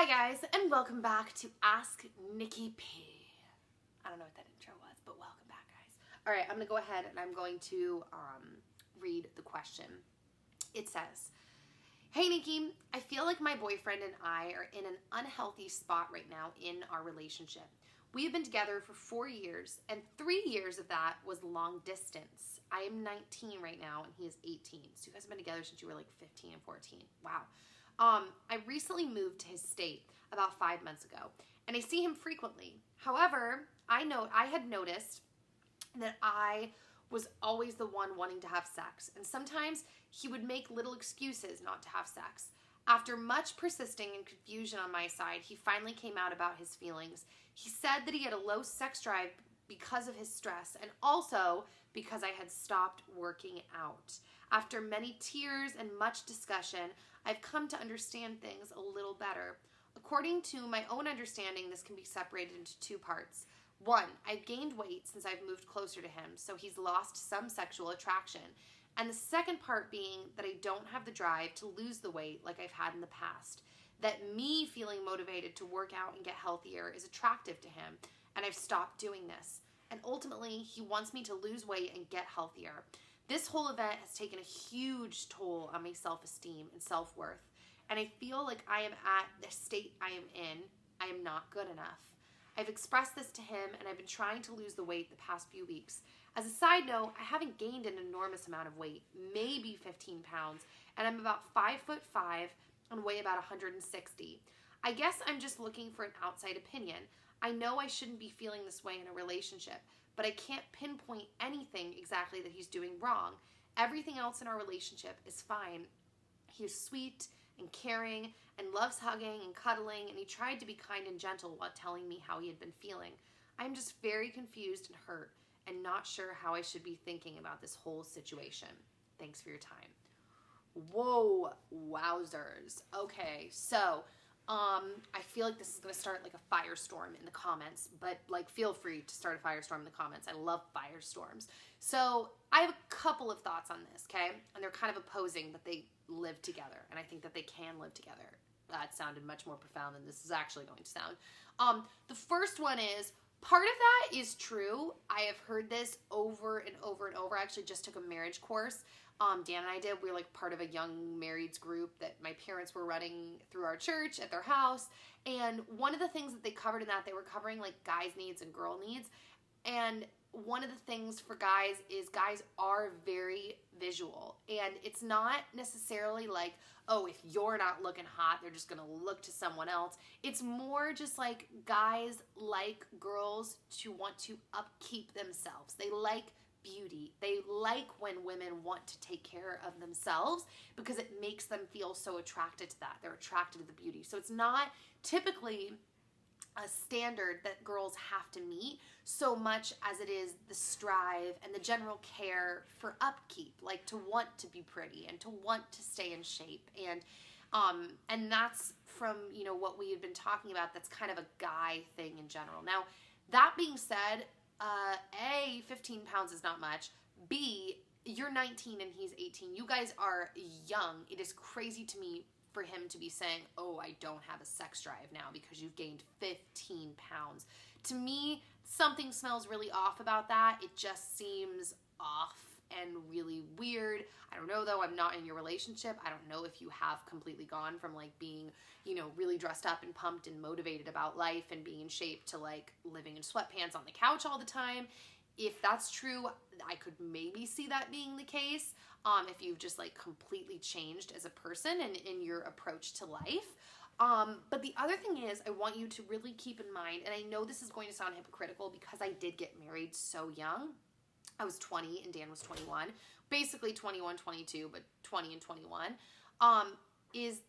Hi guys, and welcome back to Asknikkip. I don't know what that intro was, but welcome back, guys. All right, I'm gonna go ahead and I'm going to read the question. It says, "Hey Nikki, I feel like my boyfriend and I are in an unhealthy spot right now in our relationship. We have been together for 4 years, and 3 years of that was long distance. I am 19 right now, and he is 18. So you guys have been together since you were like 15 and 14. Wow. I recently moved to his state about 5 months ago, and I see him frequently. However, I had noticed that I was always the one wanting to have sex, and sometimes he would make little excuses not to have sex. After much persisting and confusion on my side, he finally came out about his feelings. He said that he had a low sex drive because of his stress and also because I had stopped working out. After many tears and much discussion, I've come to understand things a little better. According to my own understanding, this can be separated into 2 parts. 1, I've gained weight since I've moved closer to him, so he's lost some sexual attraction. And the second part being that I don't have the drive to lose the weight like I've had in the past. That me feeling motivated to work out and get healthier is attractive to him, and I've stopped doing this. And ultimately, he wants me to lose weight and get healthier. This whole event has taken a huge toll on my self-esteem and self-worth, and I feel like I am at the state I am in. I am not good enough. I've expressed this to him, and I've been trying to lose the weight the past few weeks. As a side note, I haven't gained an enormous amount of weight, maybe 15 pounds, and I'm about 5'5" and weigh about 160. I guess I'm just looking for an outside opinion. I know I shouldn't be feeling this way in a relationship, but I can't pinpoint anything exactly that he's doing wrong. Everything else in our relationship is fine. He is sweet and caring and loves hugging and cuddling, and he tried to be kind and gentle while telling me how he had been feeling. I'm just very confused and hurt and not sure how I should be thinking about this whole situation. Thanks for your time." Whoa, wowzers. Okay, so I feel like this is going to start like a firestorm in the comments, but like feel free to start a firestorm in the comments. I love firestorms. So I have a couple of thoughts on this, okay? And they're kind of opposing, but they live together, and I think that they can live together. That sounded much more profound than this is actually going to sound. The first one is, part of that is true. I have heard this over and over and over. I actually just took a marriage course. Dan and I did. We were like part of a young marrieds group that my parents were running through our church at their house. And one of the things that they covered in that, they were covering like guys' needs and girl needs. And one of the things for guys is guys are very visual. And it's not necessarily like, oh, if you're not looking hot, they're just going to look to someone else. It's more just like guys like girls to want to upkeep themselves. They like beauty. They like when women want to take care of themselves because it makes them feel so attracted to that. They're attracted to the beauty. So it's not typically a standard that girls have to meet so much as it is the strive and the general care for upkeep, like to want to be pretty and to want to stay in shape. And that's from, you know, what we had been talking about. That's kind of a guy thing in general. Now, that being said, A, 15 pounds is not much. B, you're 19 and he's 18. You guys are young. It is crazy to me for him to be saying, oh, I don't have a sex drive now because you've gained 15 pounds. To me, something smells really off about that. It just seems off and really weird. I don't know though, I'm not in your relationship. I don't know if you have completely gone from like being, you know, really dressed up and pumped and motivated about life and being in shape to like living in sweatpants on the couch all the time. If that's true, I could maybe see that being the case. If you've just like completely changed as a person and in your approach to life. But the other thing is, I want you to really keep in mind, and I know this is going to sound hypocritical because I did get married so young. I was 20 and Dan was 21, basically 21, 22, but 20 and 21, is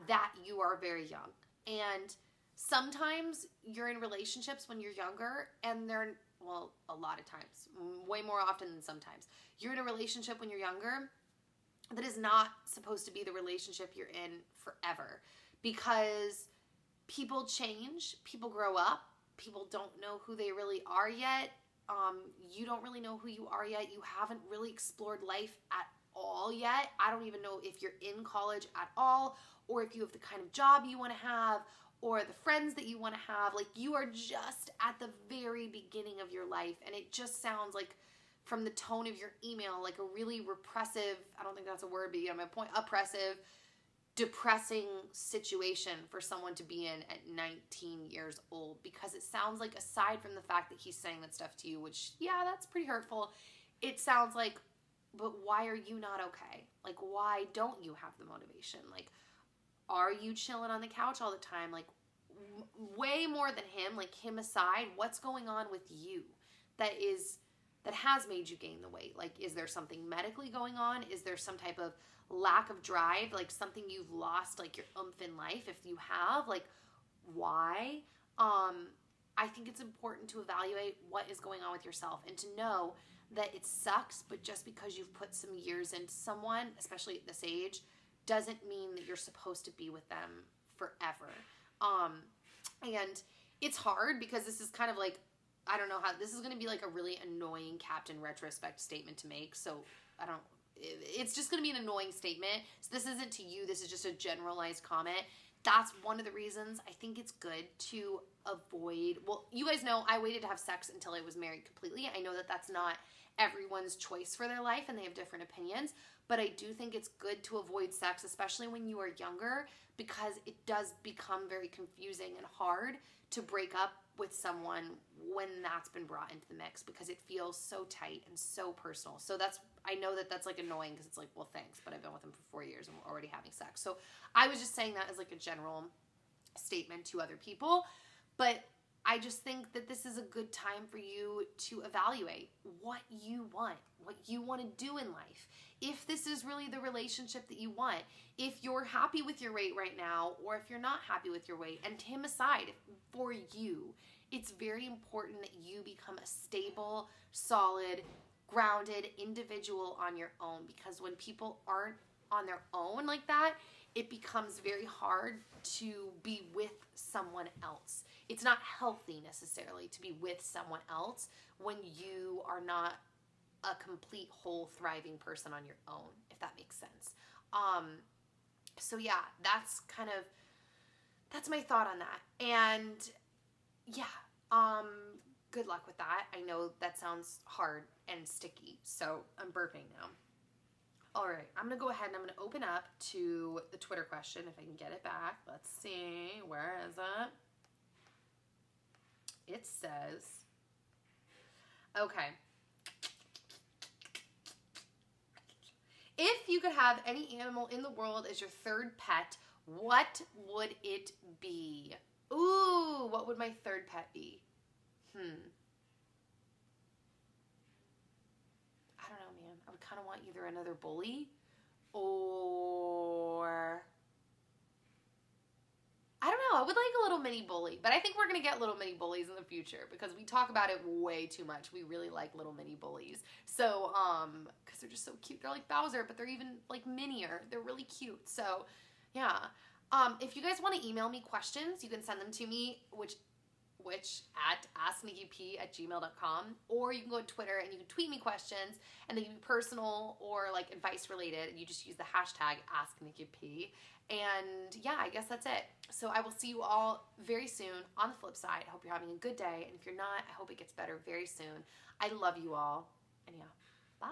that you are very young. And sometimes you're in relationships when you're younger and they're, well, a lot of times, way more often than sometimes, you're in a relationship when you're younger that is not supposed to be the relationship you're in forever because people change, people grow up, people don't know who they really are yet. You don't really know who you are yet. You haven't really explored life at all yet. I don't even know if you're in college at all or if you have the kind of job you want to have or the friends that you want to have. Like, you are just at the very beginning of your life, and it just sounds like, from the tone of your email, like a really repressive, I don't think that's a word, but you know my point, oppressive, depressing situation for someone to be in at 19 years old, because it sounds like, aside from the fact that he's saying that stuff to you, which, yeah, that's pretty hurtful, it sounds like, but why are you not okay? Like, why don't you have the motivation? Like, are you chilling on the couch all the time? Like, way more than him, like him aside, what's going on with you that has made you gain the weight? Like, is there something medically going on? Is there some type of lack of drive, like something you've lost, like your oomph in life? If you have, like, why? I think it's important to evaluate what is going on with yourself, and to know that it sucks, but just because you've put some years into someone, especially at this age, doesn't mean that you're supposed to be with them forever. And it's hard, because this is kind of like, I don't know how, this is going to be like a really annoying Captain Retrospect statement to make, so it's just going to be an annoying statement. So this isn't to you, this is just a generalized comment. That's one of the reasons I think it's good to avoid, well, you guys know I waited to have sex until I was married completely. I know that that's not everyone's choice for their life, and they have different opinions, but I do think it's good to avoid sex, especially when you are younger, because it does become very confusing and hard to break up with someone when that's been brought into the mix, because it feels so tight and so personal. So I know that that's like annoying, because it's like, well, thanks, but I've been with him for 4 years and we're already having sex. So I was just saying that as like a general statement to other people, but I just think that this is a good time for you to evaluate what you want to do in life. If this is really the relationship that you want, if you're happy with your weight right now, or if you're not happy with your weight, and him aside, for you, it's very important that you become a stable, solid, grounded individual on your own, because when people aren't on their own like that, it becomes very hard to be with someone else. It's not healthy necessarily to be with someone else when you are not a complete, whole, thriving person on your own, if that makes sense. So yeah, that's my thought on that. And yeah, good luck with that. I know that sounds hard and sticky, so I'm burping now. All right, I'm going to go ahead and I'm going to open up to the Twitter question, if I can get it back. Let's see, where is it? It says, okay. If you could have any animal in the world as your third pet, what would it be? Ooh, what would my third pet be? I don't know, man. I would kind of want either another bully, or I don't know. I would like a little mini bully, but I think we're going to get little mini bullies in the future, because we talk about it way too much. We really like little mini bullies. So, because they're just so cute. They're like Bowser, but they're even like minier. They're really cute. So, yeah. If you guys want to email me questions, you can send them to me, which at asknikkip@gmail.com, or you can go to Twitter and you can tweet me questions, and they can be personal or like advice related, and you just use the hashtag Asknikkip. And yeah, I guess that's it. So I will see you all very soon on the flip side. I hope you're having a good day, and if you're not, I hope it gets better very soon. I love you all, and yeah, bye.